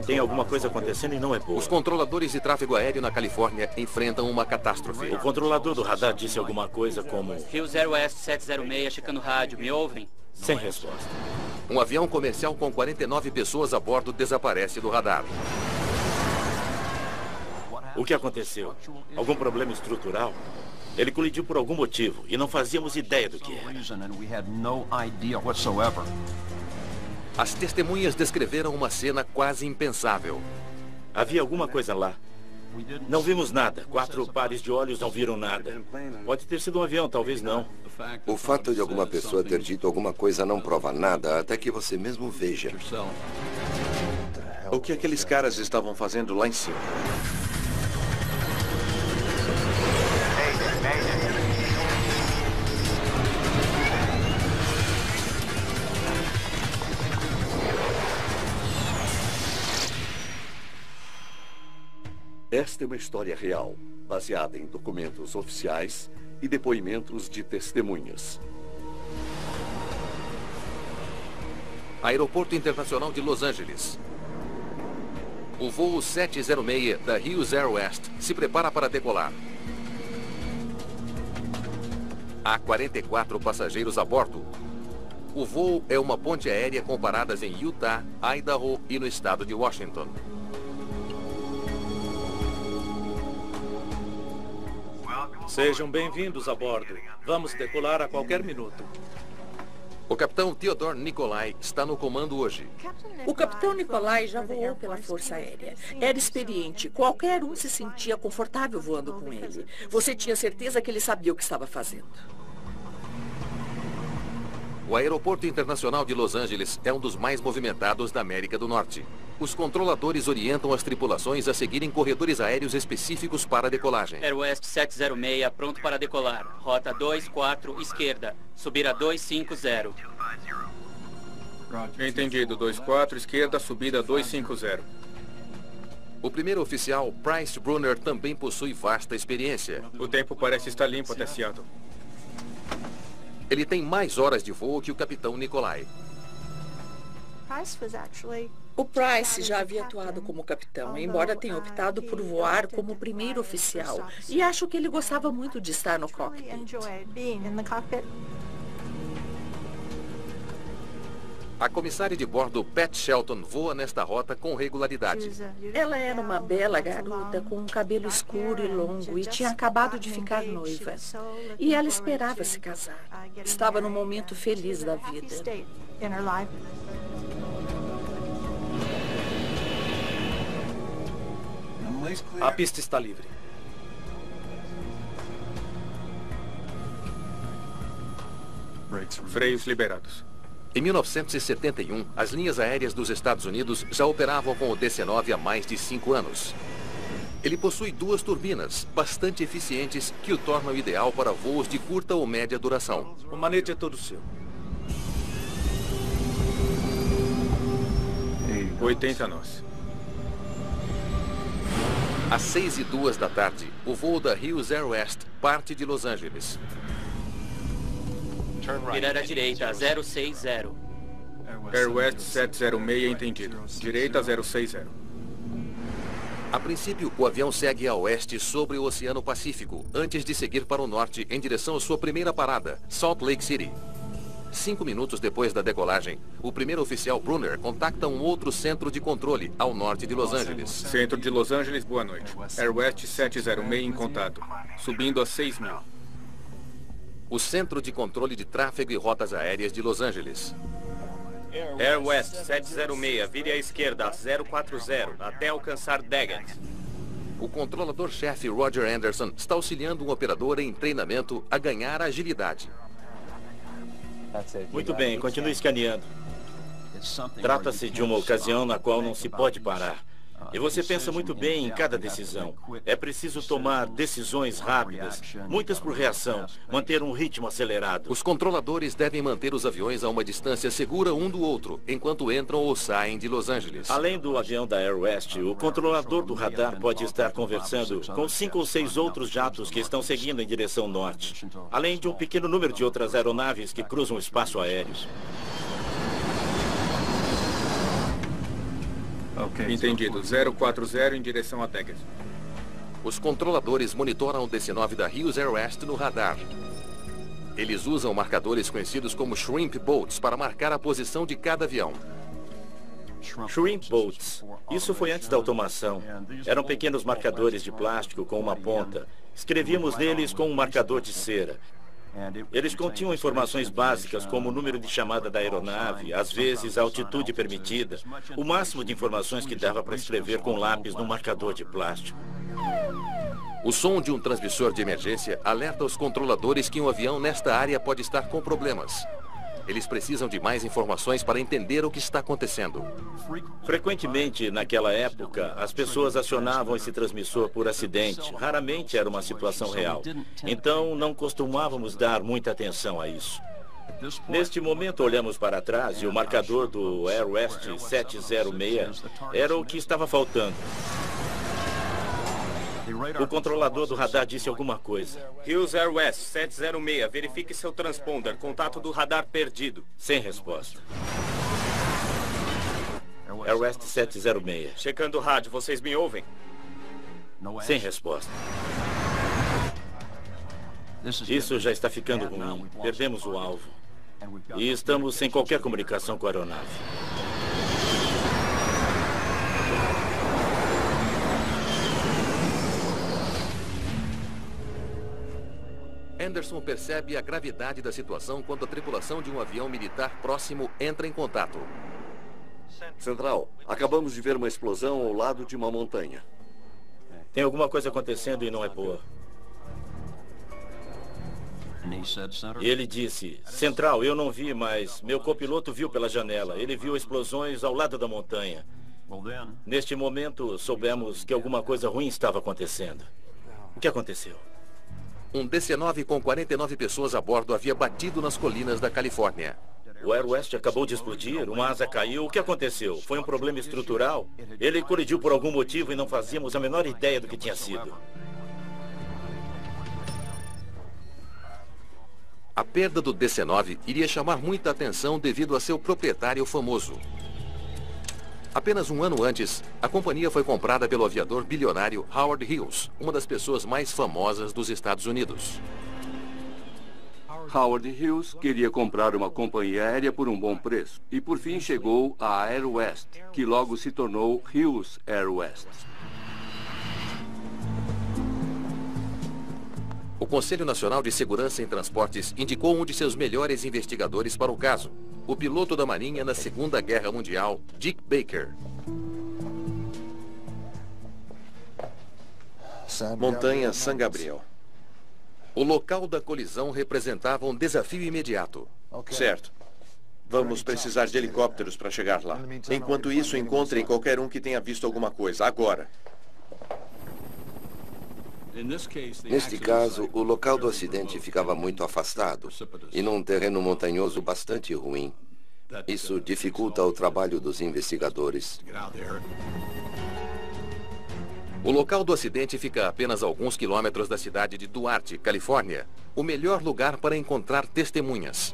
Tem alguma coisa acontecendo e não é boa. Os controladores de tráfego aéreo na Califórnia enfrentam uma catástrofe. O controlador do radar disse alguma coisa como... Rio Zero West 706, checando rádio. Me ouvem? Sem resposta. Um avião comercial com 49 pessoas a bordo desaparece do radar. O que aconteceu? Algum problema estrutural? Ele colidiu por algum motivo e não fazíamos ideia do que era. As testemunhas descreveram uma cena quase impensável. Havia alguma coisa lá. Não vimos nada. 4 pares de olhos não viram nada. Pode ter sido um avião, talvez não. O fato de alguma pessoa ter dito alguma coisa não prova nada até que você mesmo veja. O que aqueles caras estavam fazendo lá em cima? Esta é uma história real, baseada em documentos oficiais e depoimentos de testemunhas. Aeroporto Internacional de Los Angeles. O voo 706 da Rio Zero West se prepara para decolar. Há 44 passageiros a bordo. O voo é uma ponte aérea com paradas em Utah, Idaho e no estado de Washington. Sejam bem-vindos a bordo. Vamos decolar a qualquer minuto. O capitão Theodore Nicolai está no comando hoje. O capitão Nicolai já voou pela Força Aérea. Era experiente. Qualquer um se sentia confortável voando com ele. Você tinha certeza que ele sabia o que estava fazendo. O Aeroporto Internacional de Los Angeles é um dos mais movimentados da América do Norte. Os controladores orientam as tripulações a seguirem corredores aéreos específicos para a decolagem. Air West 706, pronto para decolar. Rota 24, esquerda. Subir a 250. Entendido. 24, esquerda, subida 250. O primeiro oficial, Price Brunner, também possui vasta experiência. O tempo parece estar limpo até Seattle. Ele tem mais horas de voo que o capitão Nicolai. O Price já havia atuado como capitão, embora tenha optado por voar como primeiro oficial. E acho que ele gostava muito de estar no cockpit. A comissária de bordo, Pat Shelton, voa nesta rota com regularidade. Ela era uma bela garota com um cabelo escuro e longo e tinha acabado de ficar noiva. E ela esperava se casar. Estava num momento feliz da vida. A pista está livre. Freios liberados. Em 1971, as linhas aéreas dos Estados Unidos já operavam com o DC-9 há mais de 5 anos. Ele possui 2 turbinas, bastante eficientes, que o tornam ideal para voos de curta ou média duração. O manete é todo seu. 80 nós. Às 6h02 da tarde, o voo da Rio Zero West parte de Los Angeles. Virar à direita, 060. Air West 706, entendido. Direita 060. A princípio, o avião segue a oeste sobre o Oceano Pacífico, antes de seguir para o norte em direção à sua primeira parada, Salt Lake City. 5 minutos depois da decolagem, o primeiro oficial Brunner contacta um outro centro de controle ao norte de Los Angeles. Centro de Los Angeles, boa noite. Air West 706 em contato. Subindo a 6.000. O Centro de Controle de Tráfego e Rotas Aéreas de Los Angeles. Air West 706, vire à esquerda, 040, até alcançar Daggett. O controlador-chefe Roger Anderson está auxiliando um operador em treinamento a ganhar agilidade. Muito bem, continue escaneando. Trata-se de uma ocasião na qual não se pode parar. E você pensa muito bem em cada decisão. É preciso tomar decisões rápidas, muitas por reação, manter um ritmo acelerado. Os controladores devem manter os aviões a uma distância segura um do outro, enquanto entram ou saem de Los Angeles. Além do avião da Air West, o controlador do radar pode estar conversando com 5 ou 6 outros jatos que estão seguindo em direção norte, além de um pequeno número de outras aeronaves que cruzam o espaço aéreo. Entendido. 040 em direção a Daggett. Os controladores monitoram o DC-9 da Hughes Air West no radar. Eles usam marcadores conhecidos como Shrimp Boats para marcar a posição de cada avião. Shrimp Boats. Isso foi antes da automação. Eram pequenos marcadores de plástico com uma ponta. Escrevíamos neles com um marcador de cera. Eles continham informações básicas como o número de chamada da aeronave, às vezes a altitude permitida, o máximo de informações que dava para escrever com lápis num marcador de plástico. O som de um transmissor de emergência alerta os controladores que um avião nesta área pode estar com problemas. Eles precisam de mais informações para entender o que está acontecendo. Frequentemente, naquela época, as pessoas acionavam esse transmissor por acidente. Raramente era uma situação real. Então, não costumávamos dar muita atenção a isso. Neste momento, olhamos para trás e o marcador do Air West 706 era o que estava faltando. O controlador do radar disse alguma coisa. Hughes Air West 706, verifique seu transponder. Contato do radar perdido. Sem resposta. Air West 706. Checando o rádio, vocês me ouvem? Sem resposta. Isso já está ficando ruim. Perdemos o alvo. E estamos sem qualquer comunicação com a aeronave. Anderson percebe a gravidade da situação quando a tripulação de um avião militar próximo entra em contato. Central, acabamos de ver uma explosão ao lado de uma montanha. Tem alguma coisa acontecendo e não é boa. E ele disse, Central, eu não vi, mas meu copiloto viu pela janela. Ele viu explosões ao lado da montanha. Neste momento, soubemos que alguma coisa ruim estava acontecendo. O que aconteceu? Um DC-9 com 49 pessoas a bordo havia batido nas colinas da Califórnia. O Air West acabou de explodir, uma asa caiu. O que aconteceu? Foi um problema estrutural? Ele colidiu por algum motivo e não fazíamos a menor ideia do que tinha sido. A perda do DC-9 iria chamar muita atenção devido a seu proprietário famoso. Apenas um ano antes, a companhia foi comprada pelo aviador bilionário Howard Hughes, uma das pessoas mais famosas dos Estados Unidos. Howard Hughes queria comprar uma companhia aérea por um bom preço. E por fim chegou a Air West, que logo se tornou Hughes Air West. O Conselho Nacional de Segurança em Transportes indicou um de seus melhores investigadores para o caso, o piloto da Marinha na Segunda Guerra Mundial, Dick Baker. Montanha San Gabriel. O local da colisão representava um desafio imediato. Certo. Vamos precisar de helicópteros para chegar lá. Enquanto isso, encontrem qualquer um que tenha visto alguma coisa, agora. Neste caso, o local do acidente ficava muito afastado e num terreno montanhoso bastante ruim. Isso dificulta o trabalho dos investigadores. O local do acidente fica a apenas alguns quilômetros da cidade de Duarte, Califórnia, o melhor lugar para encontrar testemunhas.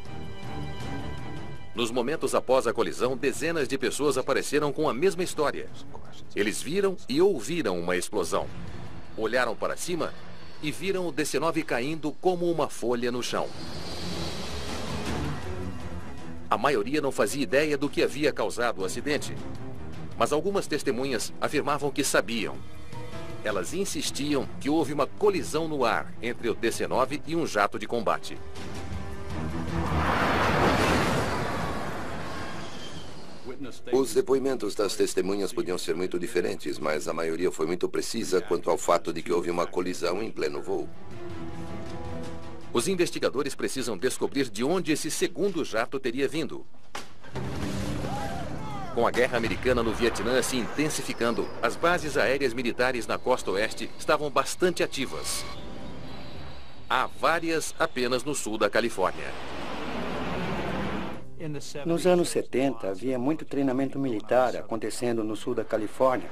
Nos momentos após a colisão, dezenas de pessoas apareceram com a mesma história. Eles viram e ouviram uma explosão. Olharam para cima e viram o DC-9 caindo como uma folha no chão. A maioria não fazia ideia do que havia causado o acidente, mas algumas testemunhas afirmavam que sabiam. Elas insistiam que houve uma colisão no ar entre o DC-9 e um jato de combate. Os depoimentos das testemunhas podiam ser muito diferentes, mas a maioria foi muito precisa quanto ao fato de que houve uma colisão em pleno voo. Os investigadores precisam descobrir de onde esse segundo jato teria vindo. Com a guerra americana no Vietnã se intensificando, as bases aéreas militares na costa oeste estavam bastante ativas. Há várias apenas no sul da Califórnia. Nos anos 70, havia muito treinamento militar acontecendo no sul da Califórnia,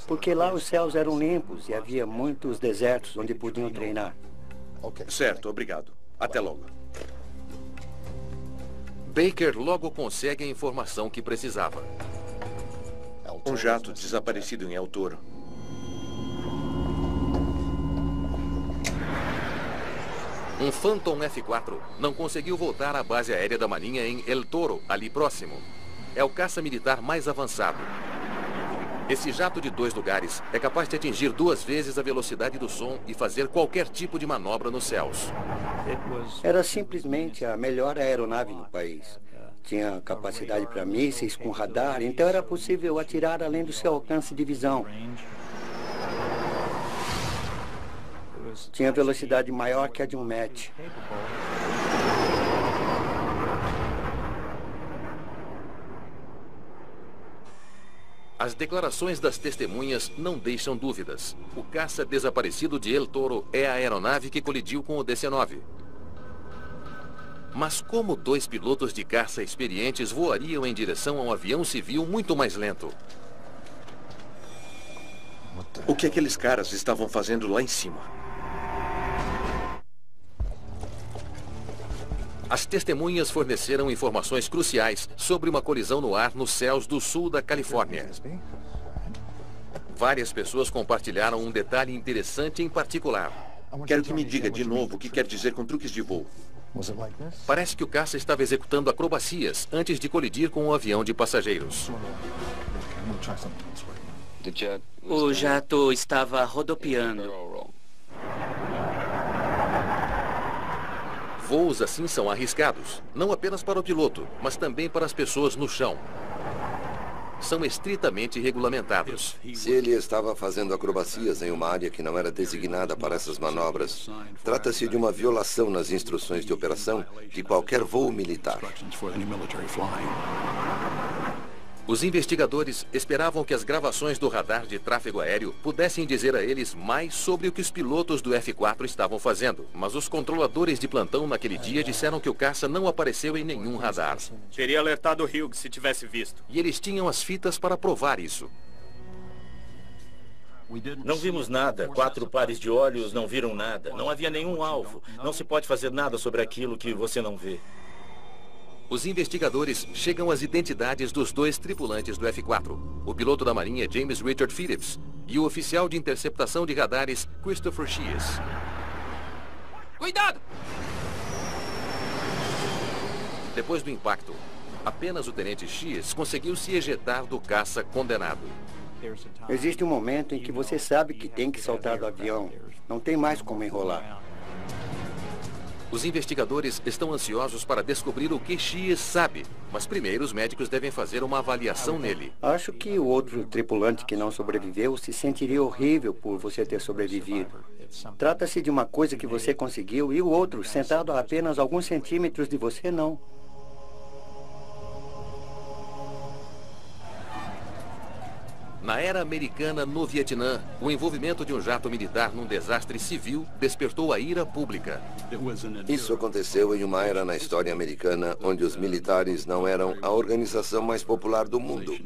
porque lá os céus eram limpos e havia muitos desertos onde podiam treinar. Certo, obrigado. Até logo. Baker logo consegue a informação que precisava. Um jato desaparecido em El Toro. Um Phantom F-4 não conseguiu voltar à base aérea da Marinha em El Toro, ali próximo. É o caça militar mais avançado. Esse jato de 2 lugares é capaz de atingir 2 vezes a velocidade do som e fazer qualquer tipo de manobra nos céus. Era simplesmente a melhor aeronave no país. Tinha capacidade para mísseis com radar, então era possível atirar além do seu alcance de visão. Tinha velocidade maior que a de um Match. As declarações das testemunhas não deixam dúvidas. O caça desaparecido de El Toro é a aeronave que colidiu com o DC-9. Mas como 2 pilotos de caça experientes voariam em direção a um avião civil muito mais lento? O que aqueles caras estavam fazendo lá em cima? As testemunhas forneceram informações cruciais sobre uma colisão no ar nos céus do sul da Califórnia. Várias pessoas compartilharam um detalhe interessante em particular. Quero que me diga de novo o que quer dizer com truques de voo. Parece que o caça estava executando acrobacias antes de colidir com um avião de passageiros. O jato estava rodopiando. Voos assim são arriscados, não apenas para o piloto, mas também para as pessoas no chão. São estritamente regulamentados. Se ele estava fazendo acrobacias em uma área que não era designada para essas manobras, trata-se de uma violação nas instruções de operação de qualquer voo militar. Os investigadores esperavam que as gravações do radar de tráfego aéreo pudessem dizer a eles mais sobre o que os pilotos do F-4 estavam fazendo. Mas os controladores de plantão naquele dia disseram que o caça não apareceu em nenhum radar. Teria alertado o Hughes se tivesse visto. E eles tinham as fitas para provar isso. Não vimos nada. 4 pares de olhos não viram nada. Não havia nenhum alvo. Não se pode fazer nada sobre aquilo que você não vê. Os investigadores chegam às identidades dos 2 tripulantes do F-4, o piloto da Marinha James Richard Phillips e o oficial de interceptação de radares Christopher Shears. Cuidado! Depois do impacto, apenas o tenente Shears conseguiu se ejetar do caça condenado. Existe um momento em que você sabe que tem que saltar do avião. Não tem mais como enrolar. Os investigadores estão ansiosos para descobrir o que Shears sabe, mas primeiro os médicos devem fazer uma avaliação nele. Acho que o outro tripulante que não sobreviveu se sentiria horrível por você ter sobrevivido. Trata-se de uma coisa que você conseguiu e o outro, sentado a apenas alguns centímetros de você, não. Na era americana no Vietnã, o envolvimento de um jato militar num desastre civil despertou a ira pública. Isso aconteceu em uma era na história americana onde os militares não eram a organização mais popular do mundo.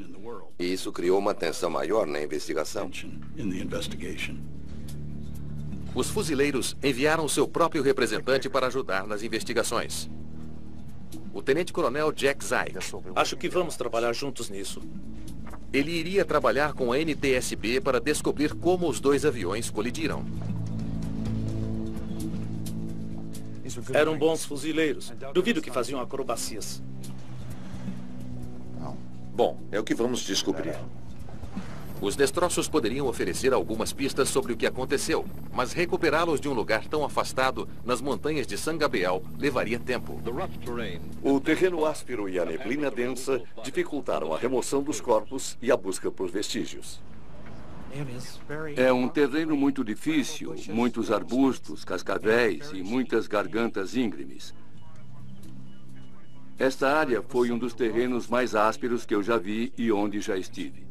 E isso criou uma tensão maior na investigação. Os fuzileiros enviaram seu próprio representante para ajudar nas investigações. O tenente-coronel Jack Zike. Acho que vamos trabalhar juntos nisso. Ele iria trabalhar com a NTSB para descobrir como os 2 aviões colidiram. Eram bons fuzileiros. Duvido que faziam acrobacias. Bom, é o que vamos descobrir. Os destroços poderiam oferecer algumas pistas sobre o que aconteceu, mas recuperá-los de um lugar tão afastado, nas montanhas de San Gabriel, levaria tempo. O terreno áspero e a neblina densa dificultaram a remoção dos corpos e a busca por vestígios. É um terreno muito difícil, muitos arbustos, cascavéis e muitas gargantas íngremes. Esta área foi um dos terrenos mais ásperos que eu já vi e onde já estive.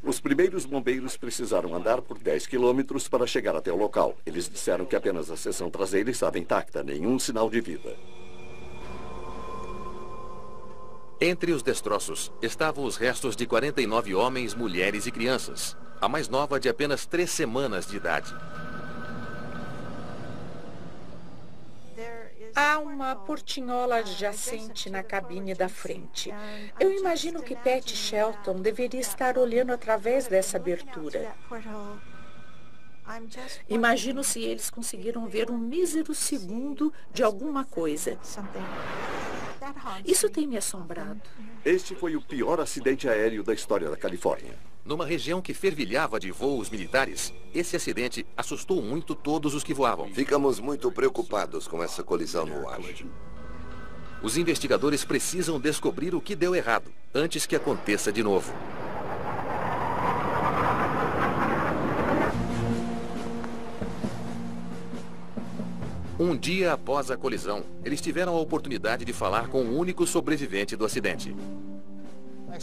Os primeiros bombeiros precisaram andar por 10 quilômetros para chegar até o local. Eles disseram que apenas a seção traseira estava intacta, nenhum sinal de vida. Entre os destroços estavam os restos de 49 homens, mulheres e crianças. A mais nova de apenas 3 semanas de idade. Há uma portinhola adjacente na cabine da frente. Eu imagino que Pat Shelton deveria estar olhando através dessa abertura. Imagino se eles conseguiram ver um mísero segundo de alguma coisa. Isso tem me assombrado. Este foi o pior acidente aéreo da história da Califórnia. Numa região que fervilhava de voos militares, esse acidente assustou muito todos os que voavam. Ficamos muito preocupados com essa colisão no ar. Os investigadores precisam descobrir o que deu errado, antes que aconteça de novo. Um dia após a colisão, eles tiveram a oportunidade de falar com o único sobrevivente do acidente.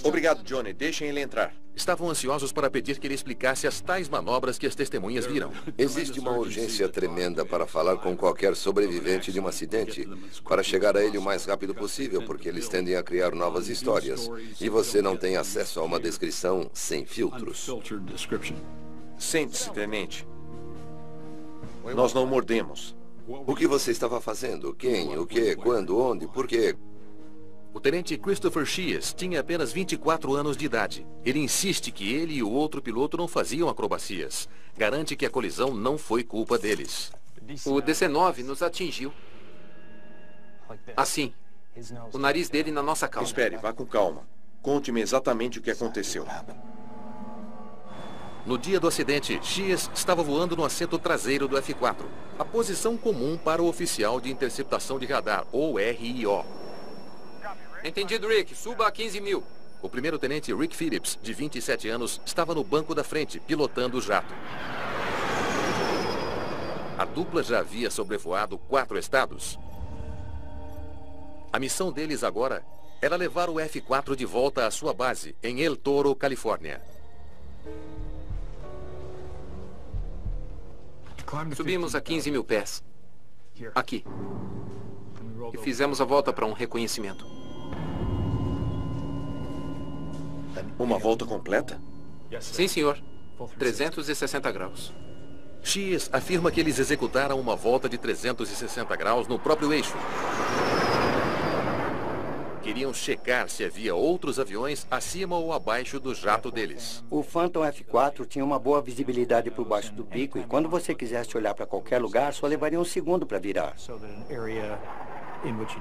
Obrigado, Johnny. Deixem ele entrar. Estavam ansiosos para pedir que ele explicasse as tais manobras que as testemunhas viram. Existe uma urgência tremenda para falar com qualquer sobrevivente de um acidente, para chegar a ele o mais rápido possível, porque eles tendem a criar novas histórias. E você não tem acesso a uma descrição sem filtros. Sente-se, tenente. Nós não mordemos. O que você estava fazendo? Quem? O que? Quando? Onde? Por quê? O tenente Christopher Sheas tinha apenas 24 anos de idade. Ele insiste que ele e o outro piloto não faziam acrobacias. Garante que a colisão não foi culpa deles. O DC-9 nos atingiu. Assim. O nariz dele na nossa cauda. Espere, vá com calma. Conte-me exatamente o que aconteceu. No dia do acidente, Sheas estava voando no assento traseiro do F-4, a posição comum para o oficial de interceptação de radar, ou RIO. Entendido, Rick. Suba a 15 mil. O primeiro-tenente Rick Phillips, de 27 anos, estava no banco da frente, pilotando o jato. A dupla já havia sobrevoado 4 estados. A missão deles agora era levar o F-4 de volta à sua base, em El Toro, Califórnia. Subimos a 15 mil pés. Aqui. E fizemos a volta para um reconhecimento. Uma volta completa? Sim, senhor. 360 graus. Sheas afirma que eles executaram uma volta de 360 graus no próprio eixo. Queriam checar se havia outros aviões acima ou abaixo do jato deles. O Phantom F-4 tinha uma boa visibilidade por baixo do bico e quando você quisesse olhar para qualquer lugar, só levaria um segundo para virar.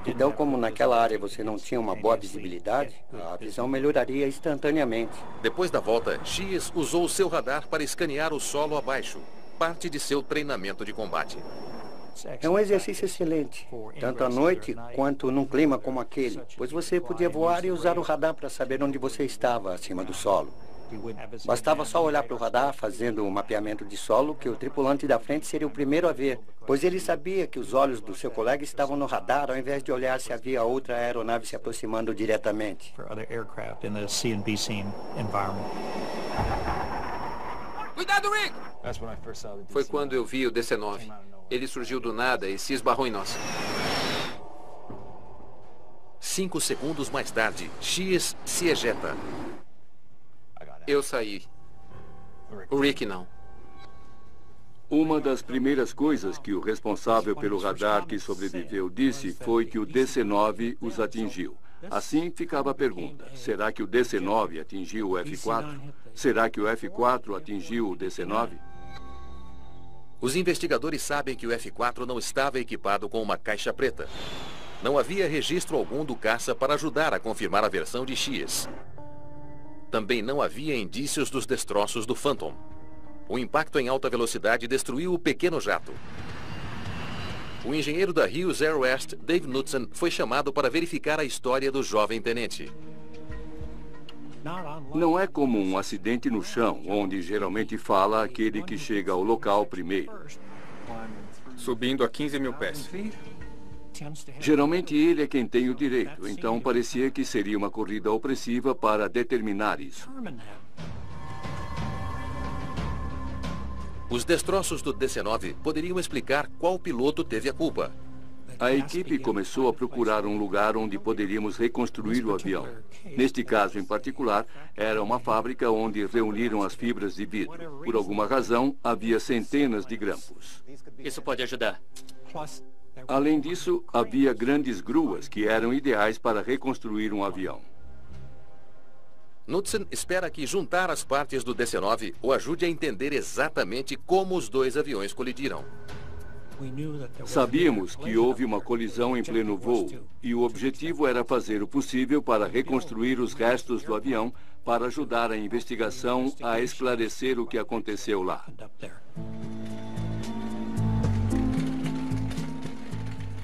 Então, como naquela área você não tinha uma boa visibilidade, a visão melhoraria instantaneamente. Depois da volta, Sheas usou o seu radar para escanear o solo abaixo, parte de seu treinamento de combate. É um exercício excelente, tanto à noite quanto num clima como aquele, pois você podia voar e usar o radar para saber onde você estava acima do solo. Bastava só olhar para o radar fazendo o mapeamento de solo que o tripulante da frente seria o primeiro a ver, pois ele sabia que os olhos do seu colega estavam no radar ao invés de olhar se havia outra aeronave se aproximando diretamente. Cuidado, Rick! Foi quando eu vi o DC-9. Ele surgiu do nada e se esbarrou em nós. 5 segundos mais tarde, Sheas se ejeta. Eu saí. O Rick não. Uma das primeiras coisas que o responsável pelo radar que sobreviveu disse foi que o DC-9 os atingiu. Assim ficava a pergunta: será que o DC-9 atingiu o F-4? Será que o F-4 atingiu o DC-9? Os investigadores sabem que o F-4 não estava equipado com uma caixa preta. Não havia registro algum do caça para ajudar a confirmar a versão de Sheas. Também não havia indícios dos destroços do Phantom. O impacto em alta velocidade destruiu o pequeno jato. O engenheiro da Hughes Air West, Dave Knudsen, foi chamado para verificar a história do jovem tenente. Não é como um acidente no chão, onde geralmente fala aquele que chega ao local primeiro. Subindo a 15 mil pés. Geralmente ele é quem tem o direito, então parecia que seria uma corrida opressiva para determinar isso. Os destroços do DC-9 poderiam explicar qual piloto teve a culpa. A equipe começou a procurar um lugar onde poderíamos reconstruir o avião. Neste caso em particular, era uma fábrica onde reuniram as fibras de vidro. Por alguma razão, havia centenas de grampos. Isso pode ajudar. Além disso, havia grandes gruas que eram ideais para reconstruir um avião. Knudsen espera que juntar as partes do DC-9 o ajude a entender exatamente como os dois aviões colidiram. Sabíamos que houve uma colisão em pleno voo e o objetivo era fazer o possível para reconstruir os restos do avião para ajudar a investigação a esclarecer o que aconteceu lá.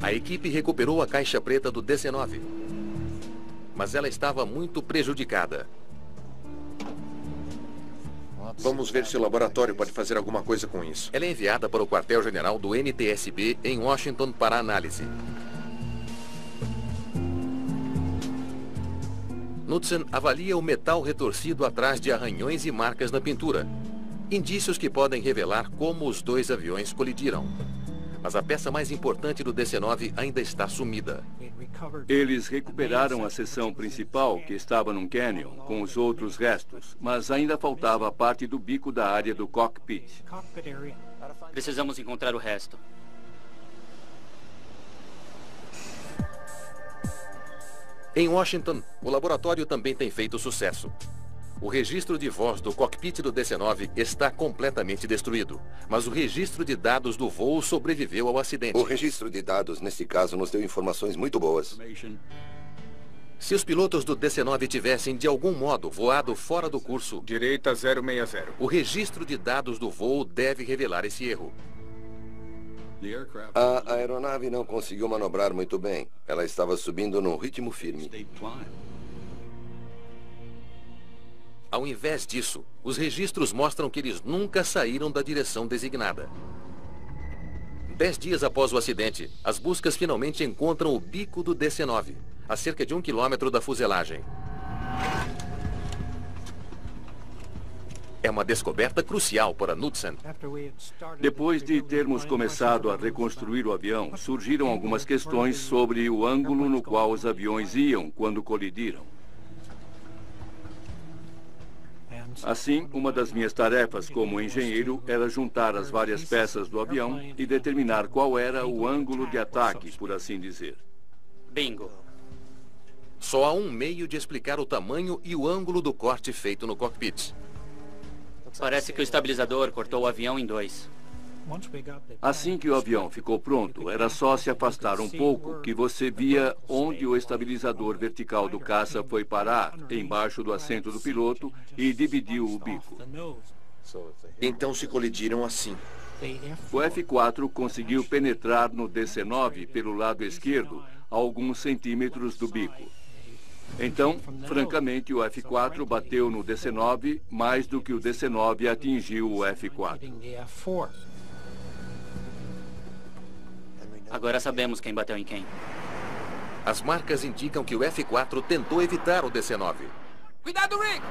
A equipe recuperou a caixa preta do DC-9, mas ela estava muito prejudicada. Vamos ver se o laboratório pode fazer alguma coisa com isso. Ela é enviada para o quartel-general do NTSB em Washington para análise. Knudsen avalia o metal retorcido atrás de arranhões e marcas na pintura. Indícios que podem revelar como os dois aviões colidiram. Mas a peça mais importante do DC-9 ainda está sumida. Eles recuperaram a seção principal, que estava num canyon, com os outros restos, mas ainda faltava a parte do bico da área do cockpit. Precisamos encontrar o resto. Em Washington, o laboratório também tem feito sucesso. O registro de voz do cockpit do DC-9 está completamente destruído, mas o registro de dados do voo sobreviveu ao acidente. O registro de dados, nesse caso, nos deu informações muito boas. Se os pilotos do DC-9 tivessem, de algum modo, voado fora do curso... Direita 060. O registro de dados do voo deve revelar esse erro. A aeronave não conseguiu manobrar muito bem. Ela estava subindo num ritmo firme. Ao invés disso, os registros mostram que eles nunca saíram da direção designada. 10 dias após o acidente, as buscas finalmente encontram o bico do DC-9, a cerca de 1 quilômetro da fuselagem. É uma descoberta crucial para Knudsen. Depois de termos começado a reconstruir o avião, surgiram algumas questões sobre o ângulo no qual os aviões iam quando colidiram. Assim, uma das minhas tarefas como engenheiro era juntar as várias peças do avião e determinar qual era o ângulo de ataque, por assim dizer. Bingo. Só há um meio de explicar o tamanho e o ângulo do corte feito no cockpit. Parece que o estabilizador cortou o avião em dois. Assim que o avião ficou pronto, era só se afastar um pouco que você via onde o estabilizador vertical do caça foi parar, embaixo do assento do piloto, e dividiu o bico. Então se colidiram assim. O F-4 conseguiu penetrar no DC-9 pelo lado esquerdo, a alguns centímetros do bico. Então, francamente, o F-4 bateu no DC-9 mais do que o DC-9 atingiu o F-4. Agora sabemos quem bateu em quem. As marcas indicam que o F-4 tentou evitar o DC-9. Cuidado, Rick!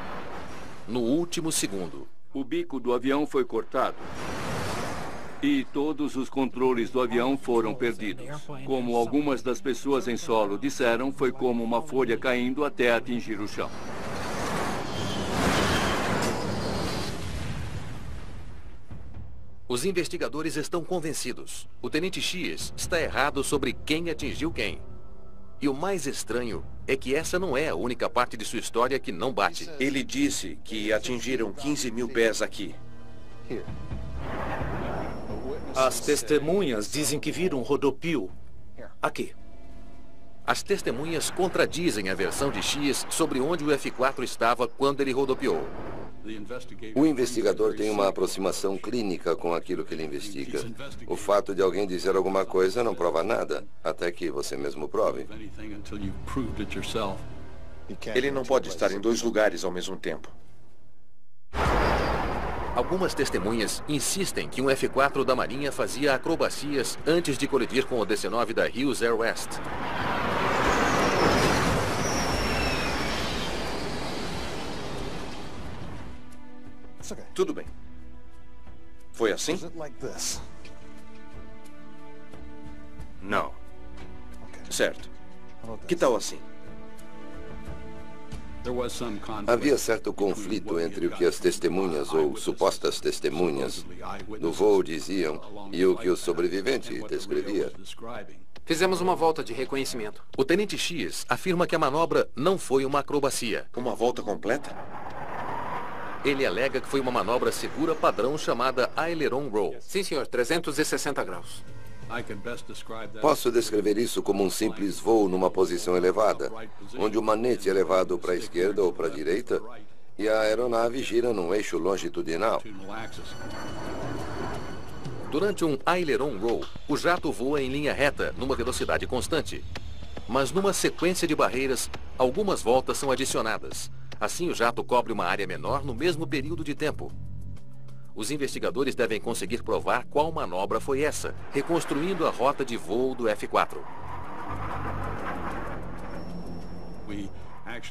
No último segundo. O bico do avião foi cortado. E todos os controles do avião foram perdidos. Como algumas das pessoas em solo disseram, foi como uma folha caindo até atingir o chão. Os investigadores estão convencidos. O Tenente Shies está errado sobre quem atingiu quem. E o mais estranho é que essa não é a única parte de sua história que não bate. Ele disse que atingiram 15 mil pés aqui. As testemunhas dizem que viram um rodopio aqui. As testemunhas contradizem a versão de Shies sobre onde o F-4 estava quando ele rodopiou. O investigador tem uma aproximação clínica com aquilo que ele investiga. O fato de alguém dizer alguma coisa não prova nada, até que você mesmo prove. Ele não pode estar em 2 lugares ao mesmo tempo. Algumas testemunhas insistem que um F-4 da Marinha fazia acrobacias antes de colidir com o DC-9 da Hughes Air West. Tudo bem. Foi assim? Não. Certo. Que tal assim? Havia certo conflito entre o que as testemunhas ou supostas testemunhas do voo diziam e o que o sobrevivente descrevia. Fizemos uma volta de reconhecimento. O tenente X afirma que a manobra não foi uma acrobacia. Uma volta completa? Ele alega que foi uma manobra segura padrão chamada aileron roll. Sim, senhor. 360 graus. Posso descrever isso como um simples voo numa posição elevada, onde o manete é levado para a esquerda ou para a direita e a aeronave gira num eixo longitudinal. Durante um aileron roll, o jato voa em linha reta, numa velocidade constante. Mas numa sequência de barreiras, algumas voltas são adicionadas. Assim, o jato cobre uma área menor no mesmo período de tempo. Os investigadores devem conseguir provar qual manobra foi essa, reconstruindo a rota de voo do F-4.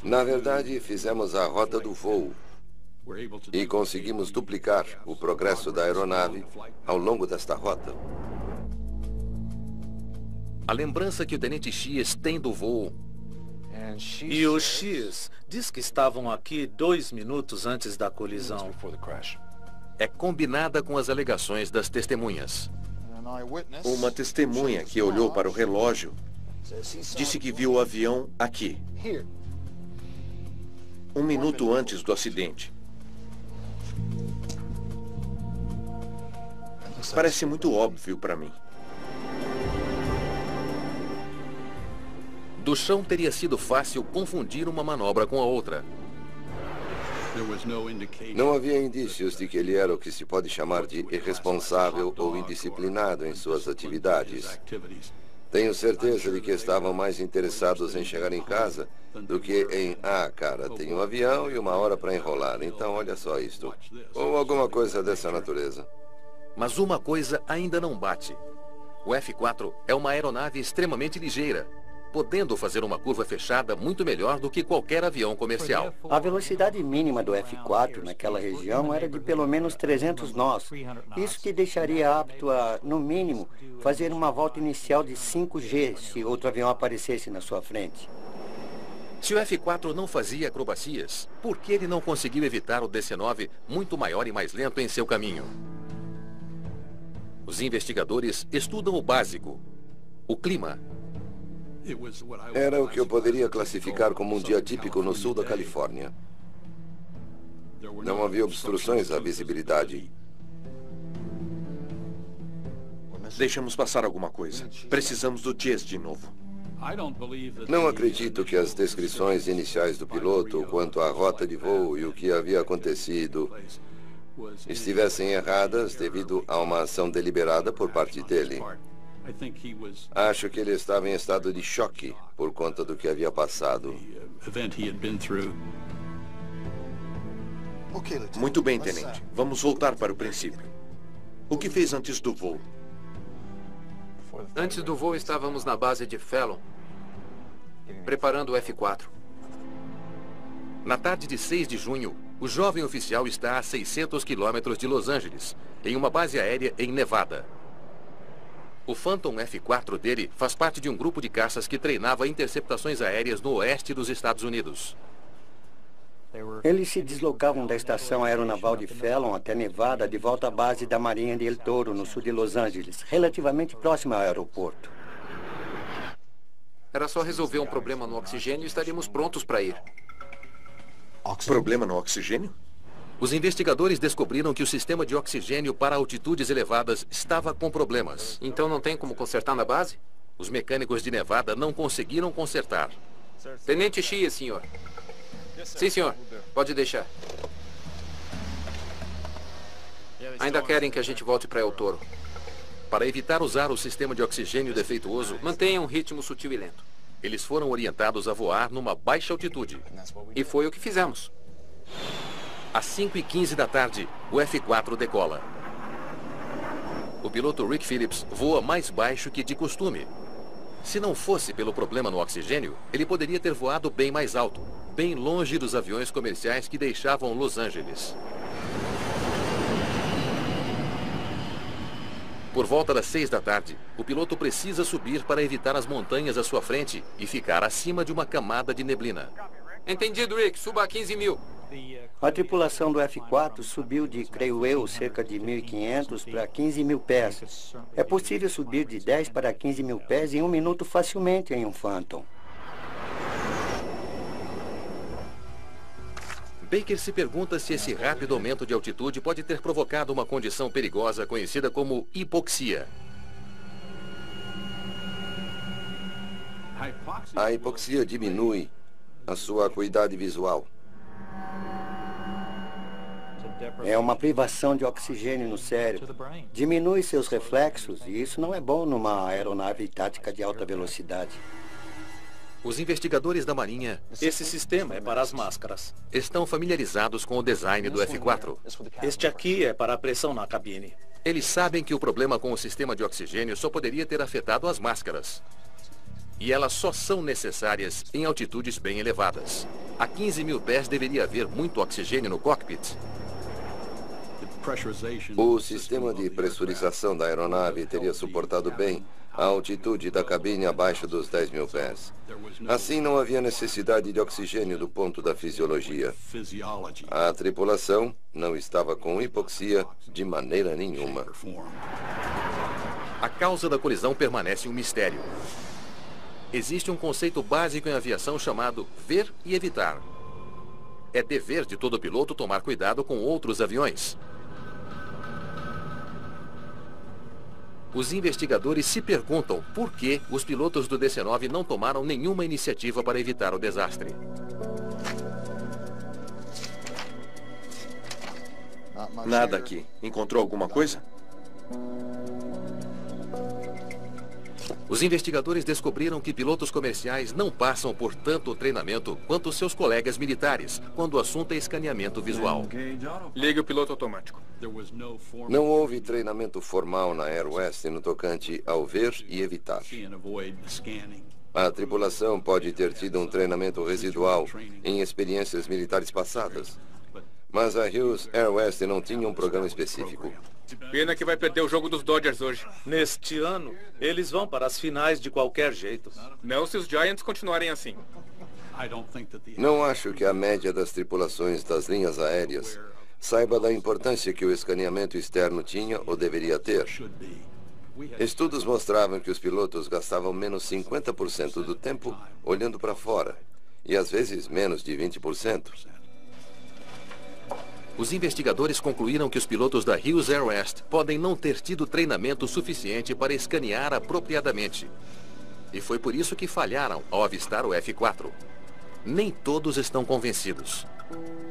Na verdade, fizemos a rota do voo e conseguimos duplicar o progresso da aeronave ao longo desta rota. A lembrança que o tenente X tem do voo... E o X diz que estavam aqui 2 minutos antes da colisão. É combinada com as alegações das testemunhas. Uma testemunha que olhou para o relógio disse que viu o avião aqui, 1 minuto antes do acidente. Parece muito óbvio para mim. Do chão teria sido fácil confundir uma manobra com a outra. Não havia indícios de que ele era o que se pode chamar de irresponsável ou indisciplinado em suas atividades. Tenho certeza de que estavam mais interessados em chegar em casa do que em, cara, tem um avião e 1 hora para enrolar, então olha só isto. Ou alguma coisa dessa natureza. Mas uma coisa ainda não bate. O F-4 é uma aeronave extremamente ligeira, podendo fazer uma curva fechada muito melhor do que qualquer avião comercial. A velocidade mínima do F-4 naquela região era de pelo menos 300 nós. Isso que deixaria apto a, no mínimo, fazer uma volta inicial de 5G se outro avião aparecesse na sua frente. Se o F-4 não fazia acrobacias, por que ele não conseguiu evitar o DC-9 muito maior e mais lento em seu caminho? Os investigadores estudam o básico, o clima. Era o que eu poderia classificar como um dia típico no sul da Califórnia. Não havia obstruções à visibilidade. Deixamos passar alguma coisa. Precisamos do Jazz de novo. Não acredito que as descrições iniciais do piloto quanto à rota de voo e o que havia acontecido estivessem erradas devido a uma ação deliberada por parte dele. Acho que ele estava em estado de choque por conta do que havia passado. Muito bem, tenente. Vamos voltar para o princípio. O que fez antes do voo? Antes do voo, estávamos na base de Fallon, preparando o F-4. Na tarde de 6 de junho, o jovem oficial está a 600 quilômetros de Los Angeles, em uma base aérea em Nevada. O Phantom F-4 dele faz parte de um grupo de caças que treinava interceptações aéreas no oeste dos Estados Unidos. Eles se deslocavam da estação aeronaval de Fallon até Nevada, de volta à base da Marinha de El Toro, no sul de Los Angeles, relativamente próximo ao aeroporto. Era só resolver um problema no oxigênio e estaríamos prontos para ir. Problema no oxigênio? Os investigadores descobriram que o sistema de oxigênio para altitudes elevadas estava com problemas. Então não tem como consertar na base? Os mecânicos de Nevada não conseguiram consertar. Tenente X, senhor. Sim, senhor. Pode deixar. Ainda querem que a gente volte para El Toro. Para evitar usar o sistema de oxigênio defeituoso, mantenha um ritmo sutil e lento. Eles foram orientados a voar numa baixa altitude. E foi o que fizemos. Às 5h15 da tarde, o F-4 decola. O piloto Rick Phillips voa mais baixo que de costume. Se não fosse pelo problema no oxigênio, ele poderia ter voado bem mais alto, bem longe dos aviões comerciais que deixavam Los Angeles. Por volta das 6 da tarde, o piloto precisa subir para evitar as montanhas à sua frente e ficar acima de uma camada de neblina. Entendido, Rick. Suba a 15 mil. A tripulação do F4 subiu de, creio eu, cerca de 1.500 para 15 mil pés. É possível subir de 10 para 15 mil pés em 1 minuto facilmente em um Phantom. Baker se pergunta se esse rápido aumento de altitude pode ter provocado uma condição perigosa conhecida como hipoxia. A hipoxia diminui a sua acuidade visual. É uma privação de oxigênio no cérebro. Diminui seus reflexos e isso não é bom numa aeronave tática de alta velocidade. Os investigadores da Marinha... Esse sistema é para as máscaras. ...estão familiarizados com o design do F4. Este aqui é para a pressão na cabine. Eles sabem que o problema com o sistema de oxigênio só poderia ter afetado as máscaras. E elas só são necessárias em altitudes bem elevadas. A 15 mil pés deveria haver muito oxigênio no cockpit. O sistema de pressurização da aeronave teria suportado bem a altitude da cabine abaixo dos 10 mil pés. Assim, não havia necessidade de oxigênio do ponto da fisiologia. A tripulação não estava com hipoxia de maneira nenhuma. A causa da colisão permanece um mistério. Existe um conceito básico em aviação chamado ver e evitar. É dever de todo piloto tomar cuidado com outros aviões. Os investigadores se perguntam por que os pilotos do DC-9 não tomaram nenhuma iniciativa para evitar o desastre. Nada aqui. Encontrou alguma coisa? Os investigadores descobriram que pilotos comerciais não passam por tanto treinamento quanto seus colegas militares, quando o assunto é escaneamento visual. Ligue o piloto automático. Não houve treinamento formal na Air West no tocante ao ver e evitar. A tripulação pode ter tido um treinamento residual em experiências militares passadas, mas a Hughes Air West não tinha um programa específico. Pena que vai perder o jogo dos Dodgers hoje. Neste ano, eles vão para as finais de qualquer jeito. Não se os Giants continuarem assim. Não acho que a média das tripulações das linhas aéreas saiba da importância que o escaneamento externo tinha ou deveria ter. Estudos mostravam que os pilotos gastavam menos 50% do tempo olhando para fora, e às vezes menos de 20%. Os investigadores concluíram que os pilotos da Hughes Air West podem não ter tido treinamento suficiente para escanear apropriadamente. E foi por isso que falharam ao avistar o F4. Nem todos estão convencidos.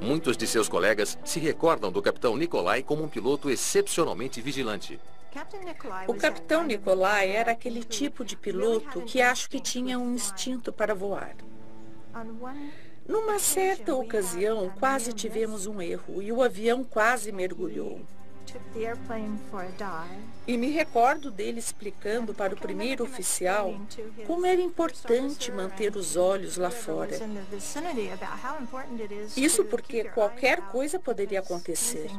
Muitos de seus colegas se recordam do capitão Nikolai como um piloto excepcionalmente vigilante. O capitão Nikolai era aquele tipo de piloto que acho que tinha um instinto para voar. Numa certa ocasião, quase tivemos um erro e o avião quase mergulhou. E me recordo dele explicando para o primeiro oficial como era importante manter os olhos lá fora. Isso porque qualquer coisa poderia acontecer.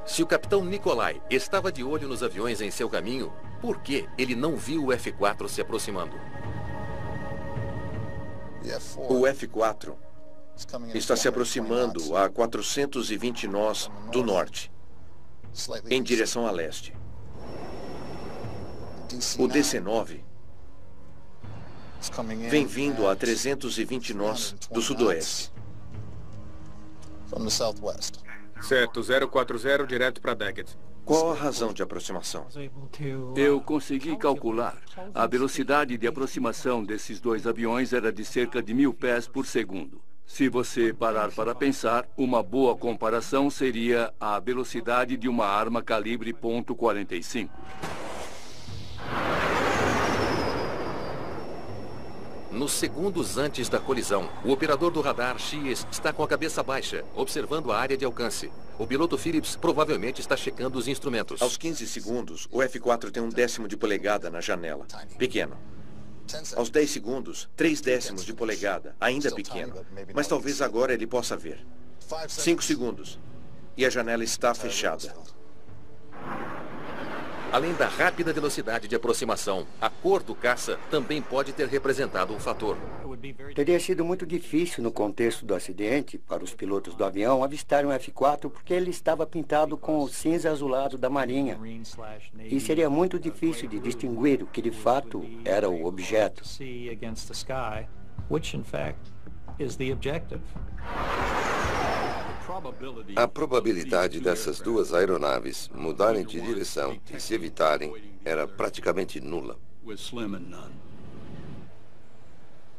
Se o capitão Nikolai estava de olho nos aviões em seu caminho, por que ele não viu o F4 se aproximando? O F4 está se aproximando a 420 nós do norte, em direção a leste. O DC-9 vem vindo a 320 nós do sudoeste. Certo, 040 direto para Daggett. Qual a razão de aproximação? Eu consegui calcular. A velocidade de aproximação desses dois aviões era de cerca de 1000 pés por segundo. Se você parar para pensar, uma boa comparação seria a velocidade de uma arma calibre .45. Nos segundos antes da colisão, o operador do radar X está com a cabeça baixa, observando a área de alcance. O piloto Phillips provavelmente está checando os instrumentos. Aos 15 segundos, o F4 tem 1/10 de polegada na janela. Pequeno. Aos 10 segundos, 3/10 de polegada, ainda pequeno. Mas talvez agora ele possa ver. 5 segundos. E a janela está fechada. Além da rápida velocidade de aproximação, a cor do caça também pode ter representado um fator. Teria sido muito difícil no contexto do acidente para os pilotos do avião avistarem o F-4 porque ele estava pintado com o cinza azulado da Marinha. E seria muito difícil de distinguir o que de fato era o objeto. A probabilidade dessas duas aeronaves mudarem de direção e se evitarem era praticamente nula.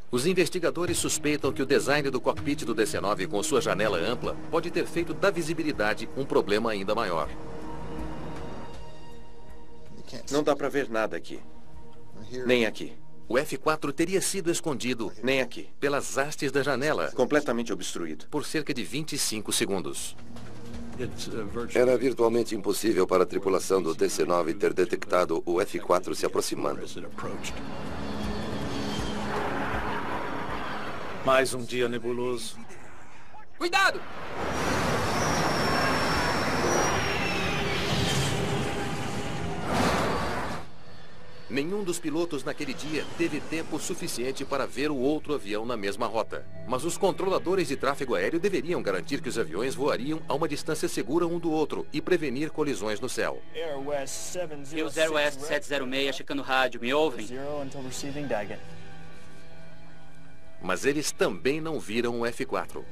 Os investigadores suspeitam que o design do cockpit do DC-9 com sua janela ampla pode ter feito da visibilidade um problema ainda maior. Não dá para ver nada aqui. Nem aqui. O F-4 teria sido escondido, nem aqui, pelas hastes da janela, completamente obstruído, por cerca de 25 segundos. Era virtualmente impossível para a tripulação do DC-9 ter detectado o F-4 se aproximando. Mais um dia nebuloso. Cuidado! Nenhum dos pilotos naquele dia teve tempo suficiente para ver o outro avião na mesma rota. Mas os controladores de tráfego aéreo deveriam garantir que os aviões voariam a uma distância segura um do outro e prevenir colisões no céu. Eu, Zero West 706, checando rádio. Me ouvem? Mas eles também não viram o F-4.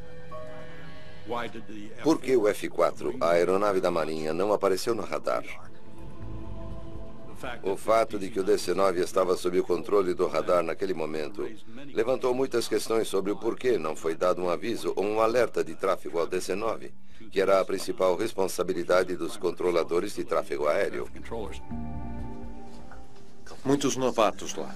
Por que o F-4, a aeronave da Marinha, não apareceu no radar? O fato de que o DC-9 estava sob o controle do radar naquele momento levantou muitas questões sobre o porquê não foi dado um aviso ou um alerta de tráfego ao DC-9, que era a principal responsabilidade dos controladores de tráfego aéreo. Muitos novatos lá.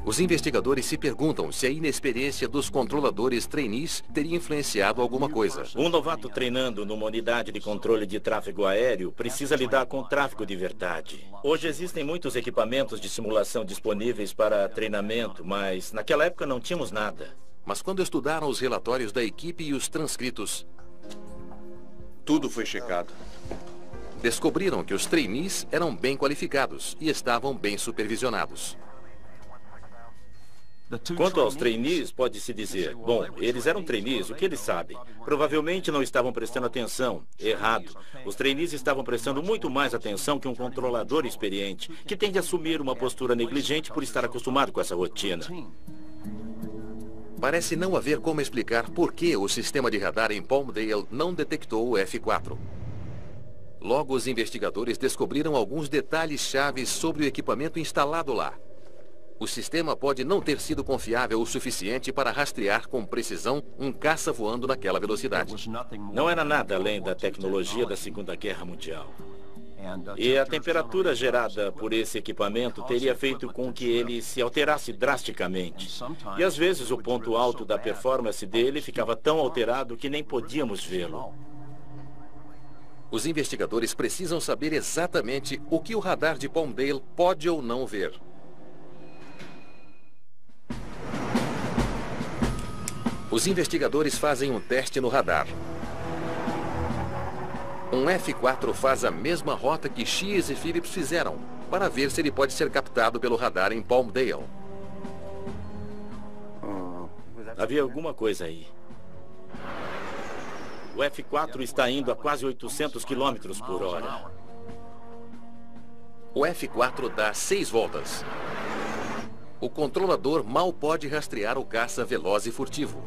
Os investigadores se perguntam se a inexperiência dos controladores trainees teria influenciado alguma coisa. Um novato treinando numa unidade de controle de tráfego aéreo precisa lidar com tráfego de verdade. Hoje existem muitos equipamentos de simulação disponíveis para treinamento, mas naquela época não tínhamos nada. Mas quando estudaram os relatórios da equipe e os transcritos, tudo foi checado. Descobriram que os trainees eram bem qualificados e estavam bem supervisionados. Quanto aos trainees, pode-se dizer, bom, eles eram trainees, o que eles sabem? Provavelmente não estavam prestando atenção. Errado. Os trainees estavam prestando muito mais atenção que um controlador experiente, que tende a assumir uma postura negligente por estar acostumado com essa rotina. Parece não haver como explicar por que o sistema de radar em Palmdale não detectou o F-4. Logo, os investigadores descobriram alguns detalhes chaves sobre o equipamento instalado lá. O sistema pode não ter sido confiável o suficiente para rastrear com precisão um caça voando naquela velocidade. Não era nada além da tecnologia da Segunda Guerra Mundial. E a temperatura gerada por esse equipamento teria feito com que ele se alterasse drasticamente. E às vezes o ponto alto da performance dele ficava tão alterado que nem podíamos vê-lo. Os investigadores precisam saber exatamente o que o radar de Palmdale pode ou não ver. Os investigadores fazem um teste no radar. Um F-4 faz a mesma rota que Shears e Phillips fizeram, para ver se ele pode ser captado pelo radar em Palmdale. Havia alguma coisa aí. O F-4 está indo a quase 800 km por hora. O F-4 dá 6 voltas. O controlador mal pode rastrear o caça veloz e furtivo.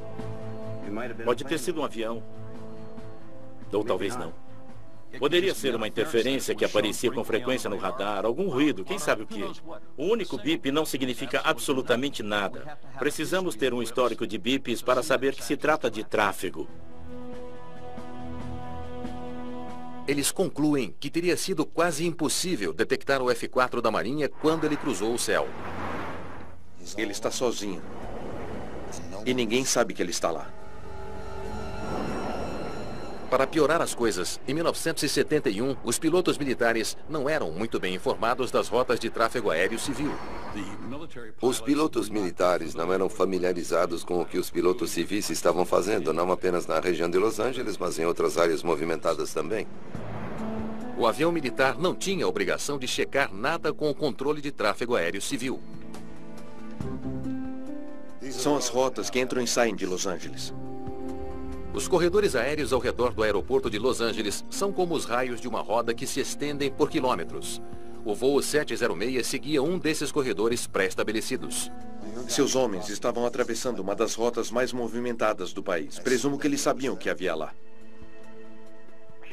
Pode ter sido um avião. Ou talvez não. Poderia ser uma interferência que aparecia com frequência no radar, algum ruído, quem sabe o quê. O único bip não significa absolutamente nada. Precisamos ter um histórico de bips para saber que se trata de tráfego. Eles concluem que teria sido quase impossível detectar o F-4 da Marinha quando ele cruzou o céu. Ele está sozinho. E ninguém sabe que ele está lá. Para piorar as coisas, em 1971, os pilotos militares não eram muito bem informados das rotas de tráfego aéreo civil. Os pilotos militares não eram familiarizados com o que os pilotos civis estavam fazendo, não apenas na região de Los Angeles, mas em outras áreas movimentadas também. O avião militar não tinha a obrigação de checar nada com o controle de tráfego aéreo civil. São as rotas que entram e saem de Los Angeles. Os corredores aéreos ao redor do aeroporto de Los Angeles são como os raios de uma roda que se estendem por quilômetros. O voo 706 seguia um desses corredores pré-estabelecidos. Seus homens estavam atravessando uma das rotas mais movimentadas do país. Presumo que eles sabiam o que havia lá.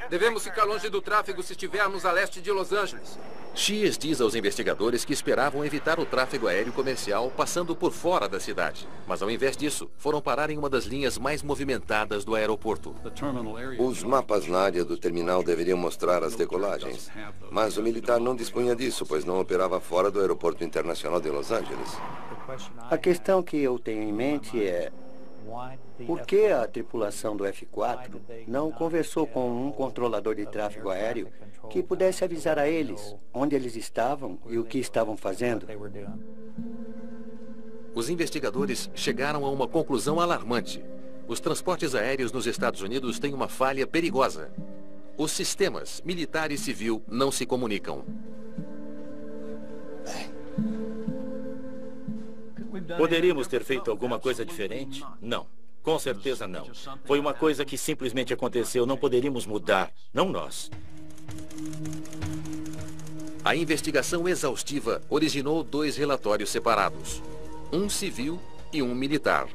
Devemos ficar longe do tráfego se estivermos a leste de Los Angeles. Shears diz aos investigadores que esperavam evitar o tráfego aéreo comercial passando por fora da cidade. Mas ao invés disso, foram parar em uma das linhas mais movimentadas do aeroporto. Os mapas na área do terminal deveriam mostrar as decolagens. Mas o militar não dispunha disso, pois não operava fora do aeroporto internacional de Los Angeles. A questão que eu tenho em mente é: por que a tripulação do F-4 não conversou com um controlador de tráfego aéreo que pudesse avisar a eles onde eles estavam e o que estavam fazendo? Os investigadores chegaram a uma conclusão alarmante. Os transportes aéreos nos Estados Unidos têm uma falha perigosa. Os sistemas militar e civil não se comunicam. Poderíamos ter feito alguma coisa diferente? Não. Com certeza não. Foi uma coisa que simplesmente aconteceu. Não poderíamos mudar. Não nós. A investigação exaustiva originou 2 relatórios separados. Um civil e um militar.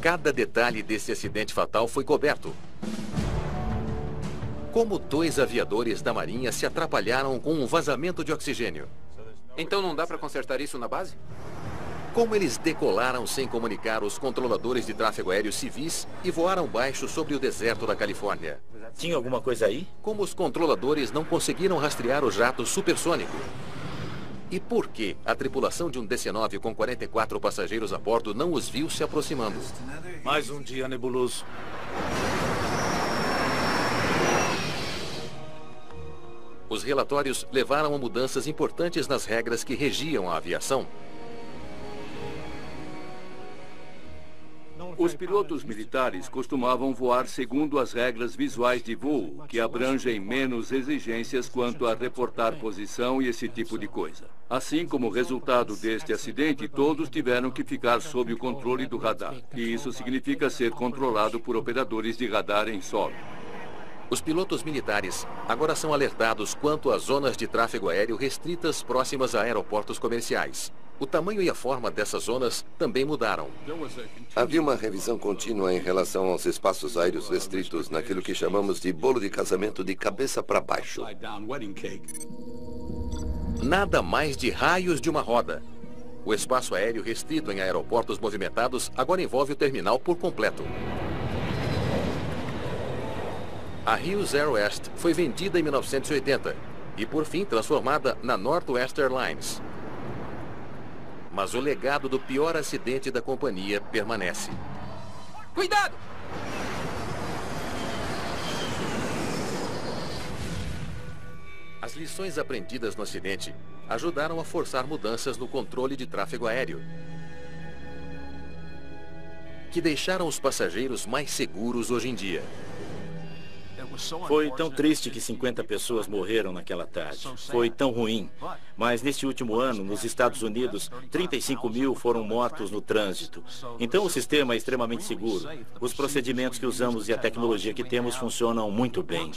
Cada detalhe desse acidente fatal foi coberto. Como 2 aviadores da Marinha se atrapalharam com um vazamento de oxigênio? Então não dá para consertar isso na base? Como eles decolaram sem comunicar os controladores de tráfego aéreo civis e voaram baixo sobre o deserto da Califórnia? Tinha alguma coisa aí? Como os controladores não conseguiram rastrear o jato supersônico? E por que a tripulação de um DC-9 com 44 passageiros a bordo não os viu se aproximando? Mais um dia nebuloso. Os relatórios levaram a mudanças importantes nas regras que regiam a aviação. Os pilotos militares costumavam voar segundo as regras visuais de voo, que abrangem menos exigências quanto a reportar posição e esse tipo de coisa. Assim como resultado deste acidente, todos tiveram que ficar sob o controle do radar. E isso significa ser controlado por operadores de radar em solo. Os pilotos militares agora são alertados quanto às zonas de tráfego aéreo restritas próximas a aeroportos comerciais. O tamanho e a forma dessas zonas também mudaram. Havia uma revisão contínua em relação aos espaços aéreos restritos naquilo que chamamos de bolo de casamento de cabeça para baixo. Nada mais de raios de uma roda. O espaço aéreo restrito em aeroportos movimentados agora envolve o terminal por completo. A Hughes Air West foi vendida em 1980 e, por fim, transformada na Northwest Airlines. Mas o legado do pior acidente da companhia permanece. Cuidado! As lições aprendidas no acidente ajudaram a forçar mudanças no controle de tráfego aéreo, que deixaram os passageiros mais seguros hoje em dia. Foi tão triste que 50 pessoas morreram naquela tarde. Foi tão ruim. Mas neste último ano, nos Estados Unidos, 35 mil foram mortos no trânsito. Então o sistema é extremamente seguro. Os procedimentos que usamos e a tecnologia que temos funcionam muito bem.